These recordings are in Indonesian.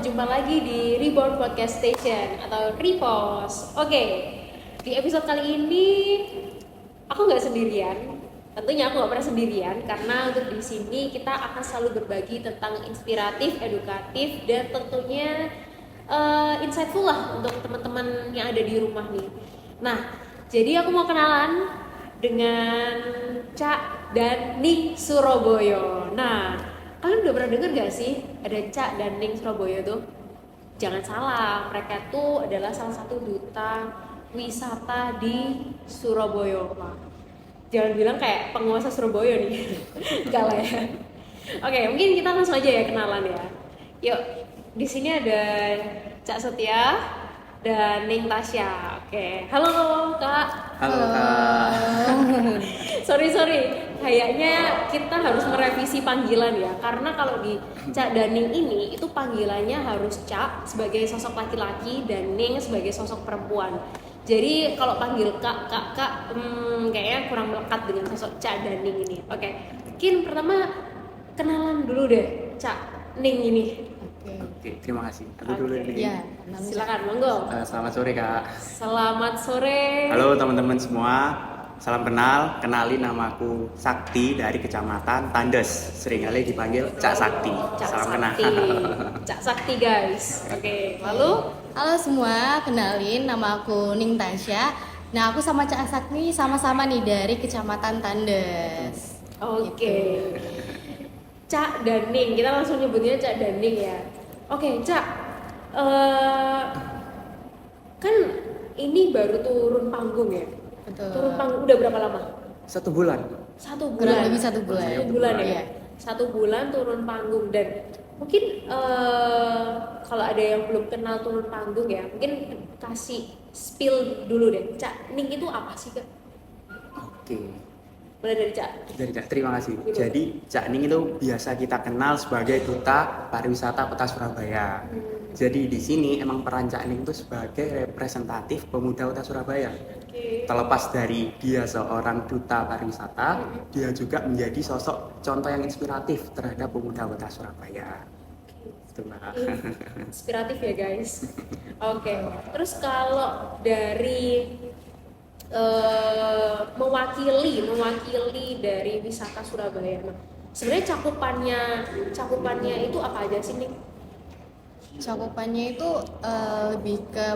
berjumpa lagi di Reborn Podcast Station atau Repost. Oke, di episode kali ini aku nggak sendirian. Tentunya aku nggak pernah sendirian karena untuk di sini kita akan selalu berbagi tentang inspiratif, edukatif, dan tentunya insightful lah untuk teman-teman yang ada di rumah nih. Nah, jadi aku mau kenalan dengan Cak dan Ning Surabaya. Nah, kalian udah pernah denger gak sih ada Cak dan Ning Surabaya tuh? Jangan salah, mereka tuh adalah salah satu duta wisata di Surabaya. Wah, jangan bilang kayak penguasa Surabaya nih. Enggak lah ya. Oke, mungkin kita langsung aja ya kenalan ya. Yuk, di sini ada Cak Setia dan Ning Tasya. Oke, halo Kak. Halo Kak. sorry, kayaknya kita harus merevisi panggilan ya, karena kalau di Cak dan Ning ini itu panggilannya harus Cak sebagai sosok laki-laki dan Ning sebagai sosok perempuan. Jadi kalau panggil kak, kayaknya kurang melekat dengan sosok Cak dan Ning ini. Oke, mungkin pertama kenalan dulu deh Cak Ning ini. Oke, terima kasih. Aku dulu nih. Ya, Silakan, monggo. Selamat sore Kak. Selamat sore. Halo teman-teman semua. Salam kenal. Kenalin namaku Sakti dari Kecamatan Tandes. Seringkali dipanggil Cak Sakti. Cak Salam Sakti. kenal. Cak Sakti guys. Oke, lalu Halo semua, kenalin nama aku Ning Tasya. Nah, aku sama Cak Sakti sama-sama nih dari Kecamatan Tandes. oke. Cak dan Ning, kita langsung nyebutnya Cak dan Ning ya. Oke, Cak. Kan ini baru turun panggung ya. Betul. Turun panggung udah berapa lama? 1 bulan. 1 bulan. Kurang lebih 1 bulan. 1 bulan ya. Iya. 1 bulan turun panggung, dan mungkin kalau ada yang belum kenal turun panggung ya, mungkin kasih spill dulu deh. Cak Ning itu apa sih, Kak? Oke. Mulai dari Cak. Dari Cak, terima kasih. Gitu. Jadi Cak Ning itu biasa kita kenal sebagai duta pariwisata Kota Surabaya. Jadi di sini emang peran Cak Ning itu sebagai representatif pemuda Kota Surabaya. Oke. Terlepas dari dia seorang duta pariwisata, dia juga menjadi sosok contoh yang inspiratif terhadap pemuda Kota Surabaya. Itu Mbak. Inspiratif ya guys. Oke. Terus kalau dari mewakili dari wisata Surabaya, nah, sebenarnya cakupannya itu apa aja sih nih? Cakupannya itu lebih ke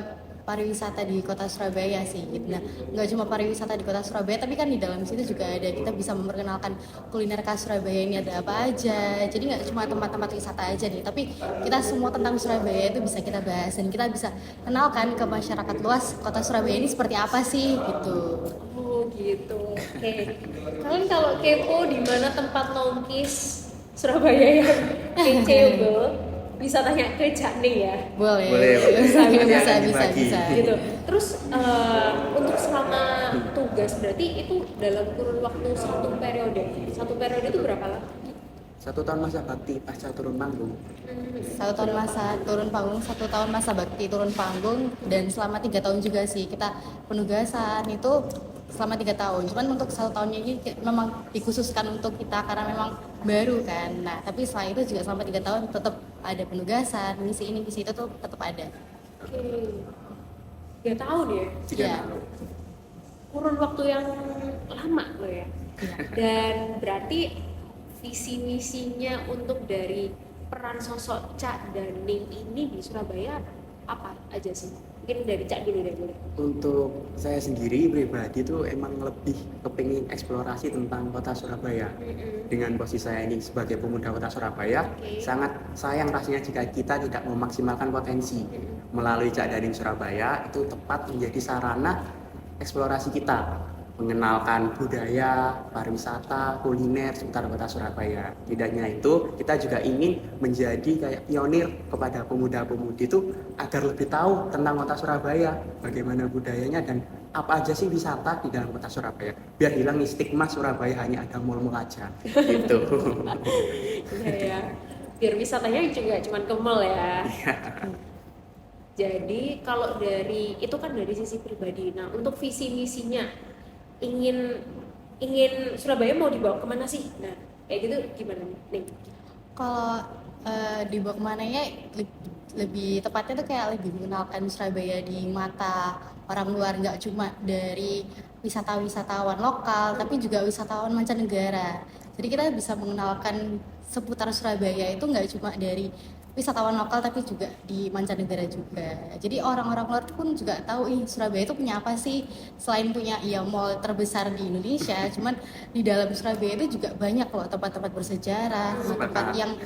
pariwisata di Kota Surabaya sih. Nah, nggak cuma pariwisata di Kota Surabaya, tapi kan di dalam situ juga ada, kita bisa memperkenalkan kuliner khas Surabaya ini ada apa aja. Jadi nggak cuma tempat-tempat wisata aja nih, tapi kita semua tentang Surabaya itu bisa kita bahas dan kita bisa kenalkan ke masyarakat luas Kota Surabaya ini seperti apa sih gitu. Oh gitu. Oke. Kalian kalau kepo di mana tempat nongkis Surabaya yang kece, bisa tanya ke Cak Ning ya. Boleh. Bisa. Dibagi. Gitu. Terus untuk selama tugas berarti itu dalam kurun waktu satu periode itu berapa lama? 1 tahun masa bakti pasca turun panggung. 1 tahun masa turun panggung, 1 tahun masa bakti turun panggung, dan selama 3 tahun juga sih kita penugasan itu selama 3 tahun. Cuman untuk 1 tahunnya ini memang dikhususkan untuk kita karena memang baru kan. Nah, tapi setelah itu juga selama 3 tahun tetap ada penugasan, misi ini misi itu tuh tetap ada. Oke. 3 tahun ya. 3 Iya. tahun. Kurun waktu yang lama loh ya. Iya. Dan berarti visi misinya untuk dari peran sosok Cak dan Ning ini di Surabaya apa aja sih? Mungkin dari Cak dulu deh boleh. Untuk saya sendiri pribadi tuh emang lebih kepingin eksplorasi tentang kota Surabaya. Dengan posisi saya ini sebagai pemuda kota Surabaya, Oke. sangat sayang rasanya jika kita tidak memaksimalkan potensi. Melalui Cak Daring Surabaya itu tepat menjadi sarana eksplorasi kita, mengenalkan budaya, pariwisata, kuliner seputar kota Surabaya. Tidak hanya itu, kita juga ingin menjadi kayak pionir kepada pemuda-pemudi itu agar lebih tahu tentang kota Surabaya, bagaimana budayanya dan apa aja sih wisata di dalam kota Surabaya. Biar hilang nih stigma Surabaya hanya ada mall-mall aja. Gitu. Iya ya. Biar wisatanya juga cuman ke mall ya. Jadi kalau dari itu kan dari sisi pribadi. Nah, untuk visi misinya ingin Surabaya mau dibawa kemana sih? Nah, kayak gitu gimana nih? Kalau dibawa kemana ya, lebih tepatnya tuh kayak lebih mengenalkan Surabaya di mata orang luar, nggak cuma dari wisatawan lokal tapi juga wisatawan mancanegara. Jadi kita bisa mengenalkan seputar Surabaya itu nggak cuma dari wisatawan lokal tapi juga di mancanegara juga. Jadi orang-orang luar pun juga tahu Surabaya itu punya apa sih, selain punya mall terbesar di Indonesia, cuman di dalam Surabaya itu juga banyak loh tempat-tempat bersejarah, tempat yang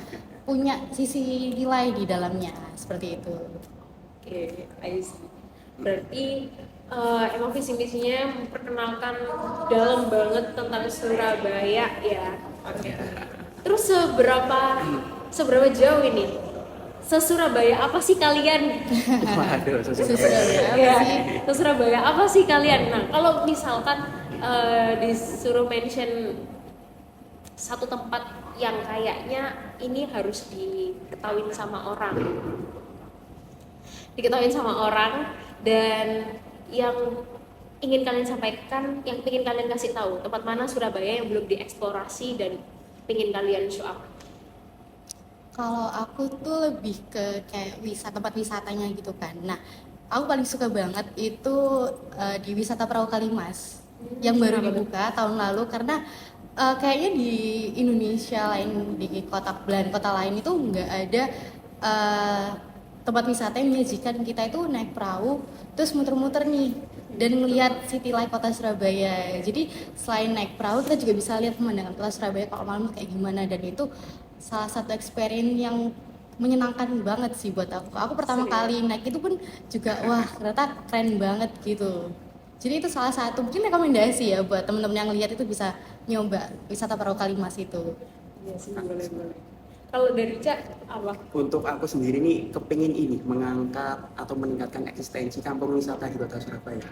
punya sisi nilai di dalamnya seperti itu. Oke, I see. Berarti emang visi misinya memperkenalkan dalam banget tentang Surabaya ya. Oke. Terus seberapa jauh ini? Se-Surabaya apa sih kalian? Waduh, Surabaya apa Ya, sih? se-Surabaya apa sih kalian? Nah, kalau misalkan disuruh mention satu tempat yang kayaknya ini harus diketahui sama orang, dan yang ingin kalian sampaikan, yang ingin kalian kasih tahu, tempat mana Surabaya yang belum dieksplorasi dan ingin kalian show up. Kalau aku tuh lebih ke kayak tempat wisatanya gitu kan. Nah, aku paling suka banget itu di wisata Perahu Kalimas yang baru Kenapa tuh? dibuka tahun lalu, karena kayaknya di Indonesia lain, di kota lain itu nggak ada eh, tempat wisata yang menyajikan kita itu naik perahu terus muter-muter nih dan melihat city life kota Surabaya. Jadi selain naik perahu kita juga bisa lihat pemandangan kota Surabaya kalau malam kayak gimana, dan itu salah satu experience yang menyenangkan banget sih buat aku. Aku pertama Serius? kali naik itu pun juga wah ternyata keren banget gitu. Jadi itu salah satu mungkin rekomendasi ya buat temen-temen yang lihat itu bisa nyoba wisata Perahu Kalimas itu. Iya sih, boleh. Kalau dari Cak apa? Untuk aku sendiri nih kepingin ini mengangkat atau meningkatkan eksistensi kampung wisata di kota Surabaya.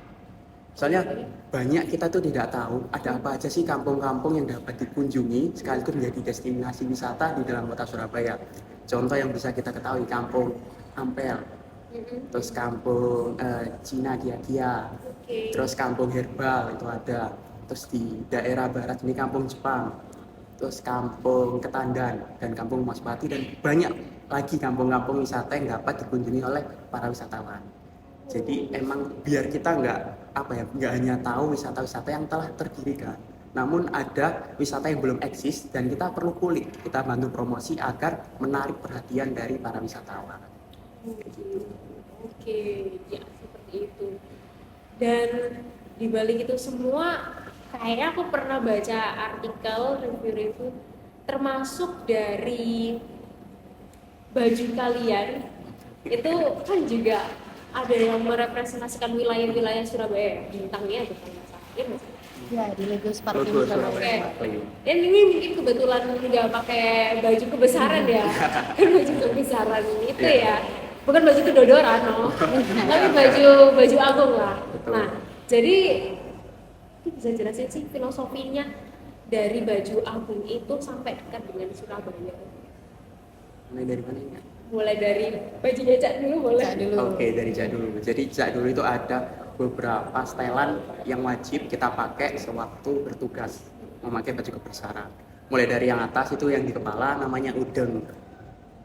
Soalnya banyak kita tuh tidak tahu ada apa aja sih kampung-kampung yang dapat dikunjungi sekaligus menjadi destinasi wisata di dalam kota Surabaya. Contoh yang bisa kita ketahui kampung Ampel, terus kampung Cina Kia, Oke. terus kampung Herbal itu ada, terus di daerah barat ini kampung Jepang, terus kampung Ketandan dan kampung Maspati, dan banyak lagi kampung-kampung wisata yang dapat dikunjungi oleh para wisatawan. Jadi emang biar kita nggak hanya tahu wisata-wisata yang telah terdirikan, namun ada wisata yang belum eksis dan kita perlu kulik, kita bantu promosi agar menarik perhatian dari para wisatawan. Oke, ya seperti itu. Dan di balik itu semua, kayaknya aku pernah baca artikel review-review, termasuk dari baju kalian itu kan juga ada yang merepresentasikan wilayah-wilayah Surabaya. Bintangnya ada kan Iya nggak sih? Ya, di Lego Sparkling Logo Surabaya. Oke. Dan ini mungkin kebetulan nggak pakai baju kebesaran ya, kan baju kebesaran itu ya, bukan baju kedodoran, no. Tapi baju agung lah. Betul. Nah, jadi bisa jelasin sih filosofinya dari baju agung itu sampai dekat dengan Surabaya. Mulai dari mana ya? Mulai dari bajunya Cak dulu boleh. Cak dulu. Oke, dari Cak dulu. Jadi Cak dulu itu ada beberapa stylean yang wajib kita pakai sewaktu bertugas memakai baju kebesaran. Mulai dari yang atas itu yang di kepala namanya udeng.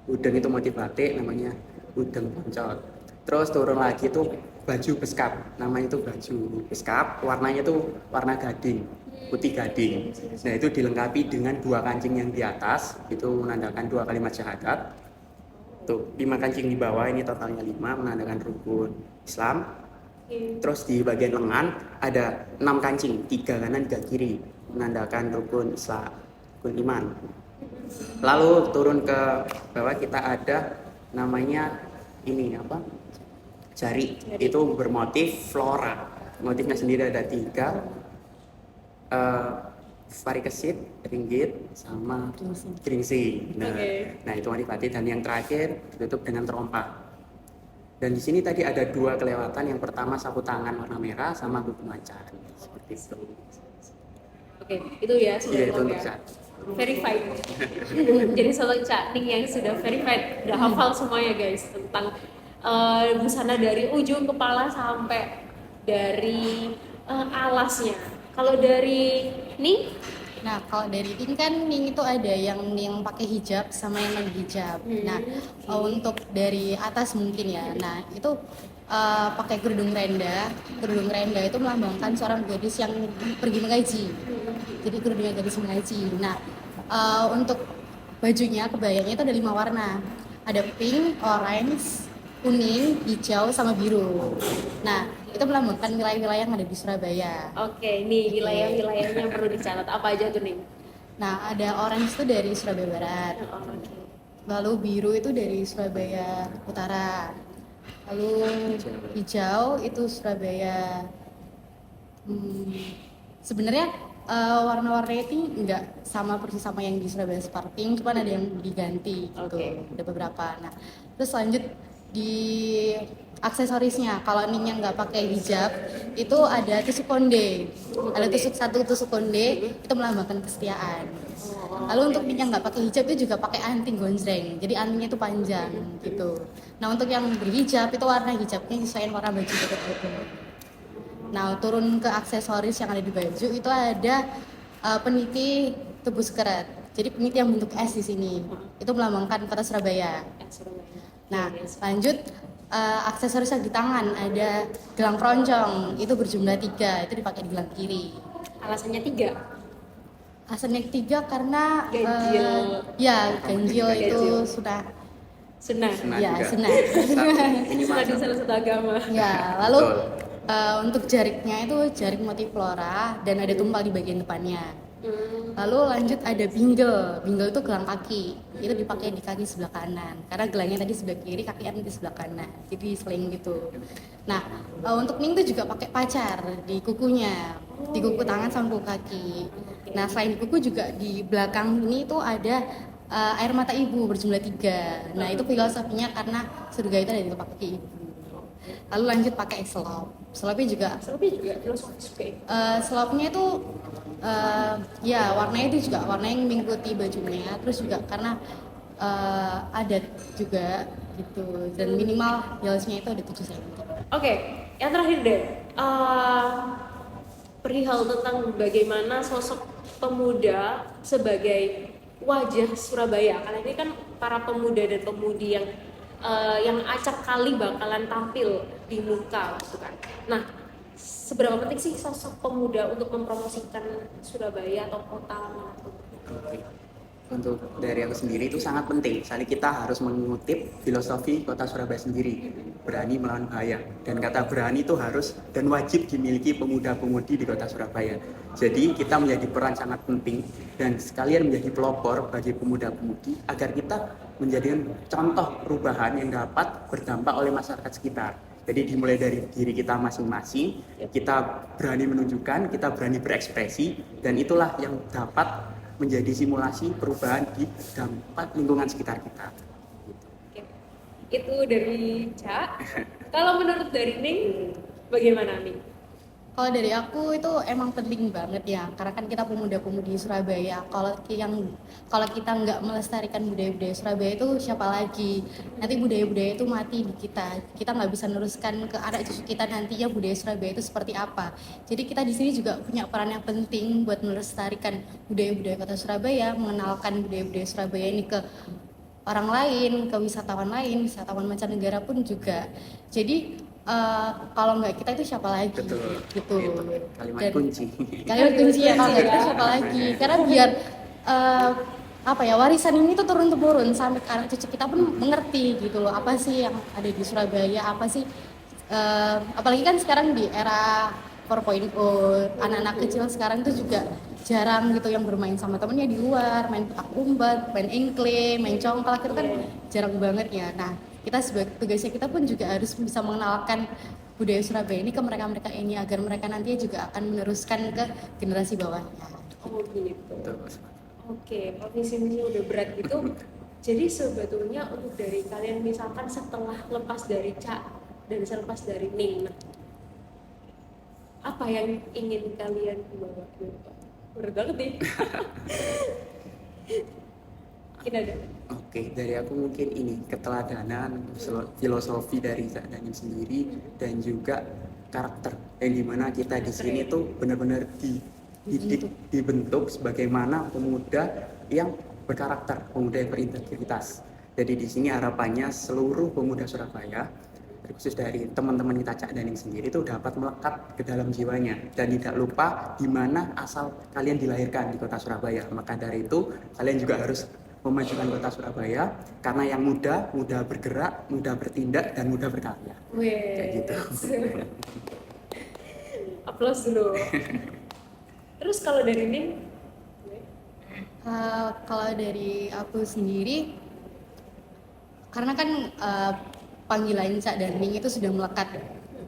Udeng itu motif batik namanya udeng poncol. Terus turun lagi itu baju beskap, namanya itu baju beskap, warnanya itu warna gading, putih gading. Nah itu dilengkapi dengan dua kancing yang di atas, itu menandakan dua kalimat syahadat. Tuh, 5 kancing di bawah, ini totalnya 5, menandakan rukun Islam. Terus di bagian lengan ada 6 kancing, 3 kanan 3 kiri, menandakan rukun Islam, rukun iman. Lalu turun ke bawah kita ada namanya ini apa? Jari. Itu bermotif flora. Motifnya sendiri ada 3. Varikesit, ringgit, sama geringsing. Nah itu motif batik, dan yang terakhir ditutup dengan trompa. Dan di sini tadi ada 2 kelewatan. Yang pertama sapu tangan warna merah sama kuku macan. Seperti itu. Oke, itu ya sudah Iya, itu tahu untuk ya. Cak. Verified. Jadi selalu Cak Ning yang sudah verified, udah hafal semuanya guys tentang busana dari ujung kepala sampai dari alasnya. Kalau dari Ning Nah, kalau dari Ning kan Ning itu ada yang pakai hijab sama yang non hijab. Nah, untuk dari atas mungkin ya. Nah, itu pakai kerudung renda. Kerudung renda itu melambangkan seorang gadis yang pergi mengaji. Jadi kerudungnya gadis mengaji. Nah, untuk bajunya, kebayanya itu ada 5 warna. Ada pink, orange, kuning, hijau, sama biru. Nah, itu melambangkan wilayah-wilayah yang ada di Surabaya. Oke, nih wilayah-wilayahnya perlu dicatat. Apa aja tuh nih? Nah, ada orange itu dari Surabaya Barat. Oh, oke. Lalu biru itu dari Surabaya Utara. Lalu hijau itu Surabaya. Sebenarnya warna-warnanya itu nggak sama persis sama yang di Surabaya Sparking, cuma ada yang diganti gitu. Oke. Ada beberapa. Nah, terus lanjut di aksesorisnya. Kalau Ning yang nggak pakai hijab, itu ada tusuk konde. Ada satu tusuk konde, itu melambangkan kesetiaan. Lalu untuk Ning yang nggak pakai hijab itu juga pakai anting gonjreng. Jadi antingnya itu panjang gitu. Nah, untuk yang berhijab itu warna hijabnya disesuaikan warna baju gitu. Nah, turun ke aksesoris yang ada di baju itu ada peniti tubuh sekeret. Jadi peniti yang bentuk S di sini. Itu melambangkan kota Surabaya. Nah, lanjut aksesoris yang di tangan ada gelang keroncong. Itu berjumlah 3. Itu dipakai di gelang kiri. Alasannya 3. Alasannya 3 karena Ganjil. Ganjil itu sudah Sunnah. ya juga. senang. Ini Sunnah di masa salah satu agama. Ya, lalu Betul. untuk jariknya itu jarik motif flora dan ada tumpal di bagian depannya. Lalu lanjut ada bingle. Bingle itu gelang kaki. Itu dipakai di kaki sebelah kanan. Karena gelangnya tadi sebelah kiri, kakinya di sebelah kanan. Jadi sling gitu. Nah, untuk Ning itu juga pakai pacar di kukunya, di kuku tangan sama kuku kaki. Nah, selain di kuku juga di belakang ini itu ada air mata ibu berjumlah 3. Nah, itu filosofinya karena surga itu ada di telapak kaki ibu. Lalu lanjut pakai selop. Selopnya juga filosofis juga. selopnya itu warnanya itu juga warna yang mengikuti bajunya. Terus juga karena adat juga gitu. Dan minimal heelsnya itu ada 7 cm. Oke, yang terakhir deh. Perihal tentang bagaimana sosok pemuda sebagai wajah Surabaya. Kali ini kan para pemuda dan pemudi yang acap kali bakalan tampil di muka gitu kan. Nah, seberapa penting sih sosok pemuda untuk mempromosikan Surabaya atau kota manapun? Oke. Untuk dari aku sendiri itu sangat penting. Soalnya kita harus mengutip filosofi kota Surabaya sendiri, berani melawan bahaya. Dan kata berani itu harus dan wajib dimiliki pemuda-pemudi di kota Surabaya. Jadi kita menjadi peran sangat penting dan sekalian menjadi pelopor bagi pemuda-pemudi agar kita menjadikan contoh perubahan yang dapat berdampak oleh masyarakat sekitar. Jadi dimulai dari diri kita masing-masing, kita berani menunjukkan, kita berani berekspresi, dan itulah yang dapat menjadi simulasi perubahan di dampak lingkungan sekitar kita. Oke. Itu dari Ca. Kalau menurut dari Ning, bagaimana Ning? Kalau dari aku itu emang penting banget ya, karena kan kita pemuda-pemudi Surabaya. Kalau kita nggak melestarikan budaya-budaya Surabaya itu siapa lagi? Nanti budaya-budaya itu mati di kita. Kita nggak bisa neruskan ke anak cucu kita nantinya budaya Surabaya itu seperti apa. Jadi kita di sini juga punya peran yang penting buat melestarikan budaya-budaya kota Surabaya, mengenalkan budaya-budaya Surabaya ini ke orang lain, ke wisatawan mancanegara pun juga. Jadi kalau nggak kita itu siapa lagi? Betul. Gitu. Itu kalimat Dan- kunci. Kalimat kunci ya, kalau nggak kita siapa lagi? Karena biar warisan ini tuh turun temurun sampai ke anak cucu kita pun mengerti gitu loh, apa sih yang ada di Surabaya, apa sih apalagi kan sekarang di era 4.0, anak-anak kecil sekarang tuh juga jarang gitu yang bermain sama temennya di luar, main petak umpet, main engkle, main congklak, itu kan jarang banget ya. Nah, kita sebagai tugasnya kita pun juga harus bisa mengenalkan budaya Surabaya ini ke mereka-mereka ini agar mereka nantinya juga akan meneruskan ke generasi bawahnya. Oh gitu. Betul. Oke, profesinya udah berat gitu. Jadi sebetulnya untuk dari kalian misalkan setelah lepas dari Ca dan selepas dari Ning, apa yang ingin kalian bawa gitu? Berat banget nih. Mungkin ada. Oke, dari aku mungkin ini keteladanan, filosofi dari Cak Danim sendiri dan juga karakter yang dimana kita di sini tuh benar-benar dibentuk sebagaimana pemuda yang berkarakter, pemuda yang berintegritas. Jadi di sini harapannya seluruh pemuda Surabaya, khusus dari teman-teman kita Cak Daning sendiri itu dapat melekat ke dalam jiwanya dan tidak lupa di mana asal kalian dilahirkan di kota Surabaya. Maka dari itu kalian juga harus memajukan kota Surabaya karena yang muda bergerak, mudah bertindak dan mudah berkarya. Kayak gitu. Aplaus dulu. Terus kalau dari Ning? Kalau dari aku sendiri, karena kan panggilan Cak Daning itu sudah melekat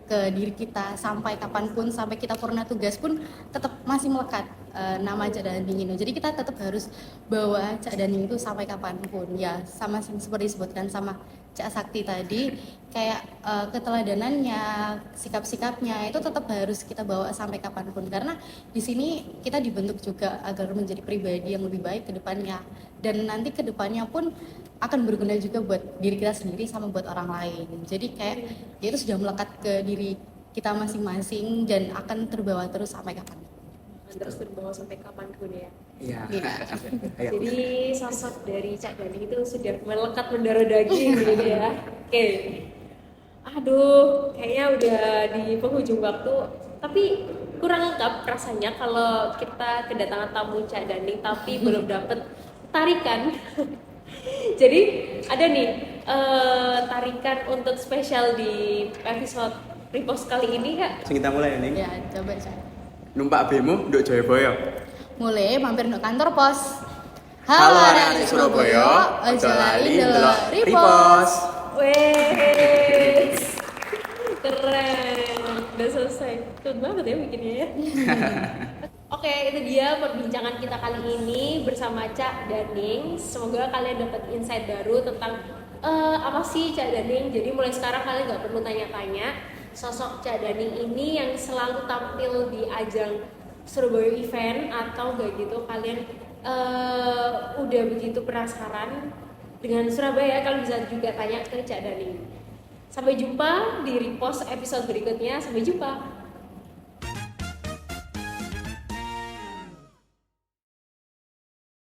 ke diri kita sampai kapanpun, sampai kita purna tugas pun tetap masih melekat nama Cak Daning itu. Jadi kita tetap harus bawa Cak Daning itu sampai kapanpun. Ya sama seperti disebutkan sama Cak Sakti tadi, kayak keteladanannya, sikap-sikapnya itu tetap harus kita bawa sampai kapanpun. Karena di sini kita dibentuk juga agar menjadi pribadi yang lebih baik ke depannya. Dan nanti ke depannya pun akan berguna juga buat diri kita sendiri sama buat orang lain. Jadi kayak itu sudah melekat ke diri kita masing-masing dan akan terbawa terus sampai kapan. Terus terbawa sampai kapanpun ya. Iya. Iya. Jadi sosok dari Cak Daning itu sudah melekat mendarah daging gitu ya. Oke. Aduh, kayaknya udah di penghujung waktu. Tapi kurang lengkap rasanya kalau kita kedatangan tamu Cak Daning tapi belum dapet tarikan. Jadi ada nih tarikan untuk spesial di episode Repost kali ini Kak. Sing kita mulai ya, Ning. Ya, coba Cak. Numpak bemo nduk Jayabaya. Mulai mampir ke kantor pos. Halo anak-anak Surabaya, aja lali ndelok Repost. Wes. Keren. Udah selesai. Cepet banget ya bikinnya ya. Oke, itu dia perbincangan kita kali ini bersama Cak Daning. Semoga kalian dapat insight baru tentang apa sih Cak Daning. Jadi mulai sekarang kalian nggak perlu tanya-tanya. Sosok Cak Daning ini yang selalu tampil di ajang Surabaya event atau gak gitu, kalian udah begitu penasaran dengan Surabaya, kalian bisa juga tanya ke Cak Daning. Sampai jumpa di Repost episode berikutnya. Sampai jumpa.